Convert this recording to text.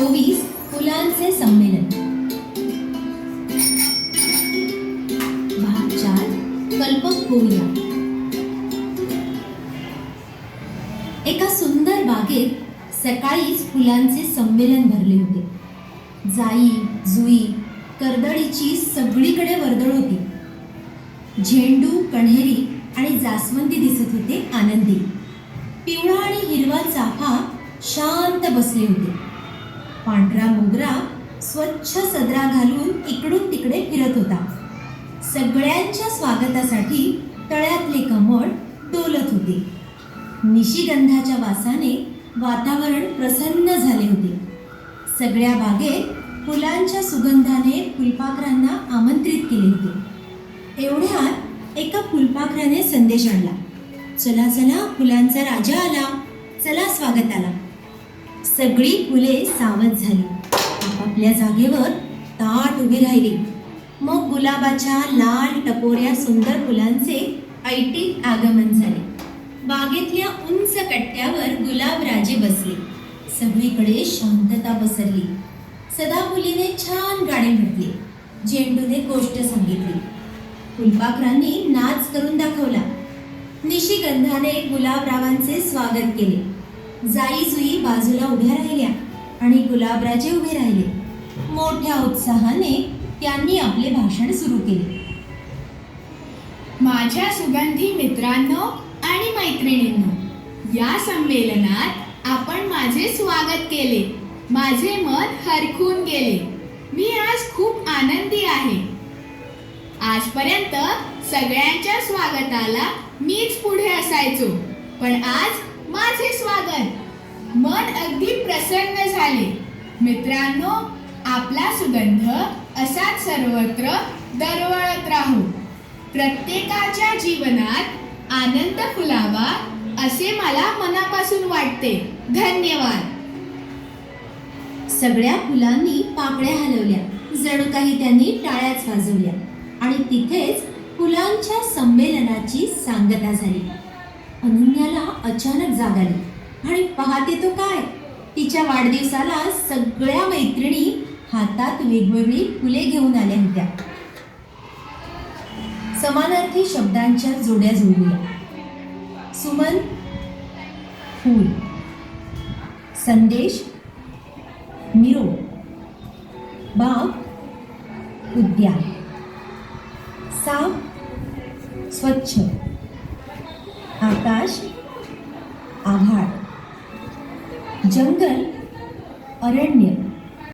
24 फुलांचे संमेलन. भाग 4 कल्पक होऊया. एका सुंदर बागेत सकाळीच फुलांचे संमेलन भरले होते. जाई जुई कर्दळीची सगळीकडे वर्दळ होती. झेंडू, कण्हेरी आणि जास्वंदी दिसत होते आनंदी. पिवळा आणि हिरवा चाफा शांत बसले होते. पांढरा मोगरा स्वच्छ सदरा घालून इकडून तिकडे फिरत होता. सगळ्यांच्या स्वागतासाठी तळ्यातले कमळ डोलत होते. निशिगंधाच्या वासाने वातावरण प्रसन्न झाले होते. सगळ्या बागेत फुलांच्या सुगंधाने फुलपाखरांना आमंत्रित केले होते. एवढ्यात एका फुलपाखराने संदेश आणला. चला चला, फुलांचा राजा आला, चला स्वागताला. सगळी फुले सावध झाली. आपापल्या जागेवर ताट उभी राहिली. मग गुलाबाच्या लाल टपोऱ्या सुंदर फुलांचे ऐटीत आगमन झाले. बागेतल्या उंच कट्ट्यावर गुलाबराजे बसले. सगळीकडे शांतता पसरली. सदाफुलीने छान गाणे म्हटले. झेंडूने गोष्ट सांगितली. फुलपाखरांनी नाच करून दाखवला. निशिगंधाने गुलाबरावांचे स्वागत केले. जाई जुई बाजूला उभ्या राहिल्या आणि गुलाबराजे उभे राहिले. मोठ्या उत्साहाने त्यांनी आपले भाषण सुरू केले. माझ्या सुगंधी मित्रांनो आणि मैत्रिणींनो, या संमेलनात आपण माझे स्वागत केले. माझे मन हरखून गेले. मी आज खूप आनंदी आहे. आजपर्यंत सगळ्यांच्या स्वागताला मीच पुढे असायचो, पण आज माझे स्वागत. मन अगदी प्रसन्न झाले. मित्रांनो, आपला सुगंध असाच सर्वत्र दरवळत राहू. प्रत्येकाच्या जीवनात आनंद फुलावा असे मला मनापासून वाटते. धन्यवाद. सगळ्या फुलांनी पाकळ्या हलवल्या, जणू काही त्यांनी टाळ्याच वाजवल्या आणि तिथेच फुलांच्या संमेलनाची सांगता झाली. अनन्याला अचानक जाग आली आणि पाहते तो काय, तिच्या वाढदिवसाला सगळ्या मैत्रिणी हातात वेगवेगळी फुले घेऊन आल्या होत्या. समानार्थी शब्दांच्या जोड्या जोडल्या. सुमन फूल, संदेश निरोप, बाग उद्यान, साफ स्वच्छ, आकाश आभाळ, जंगल अरण्य,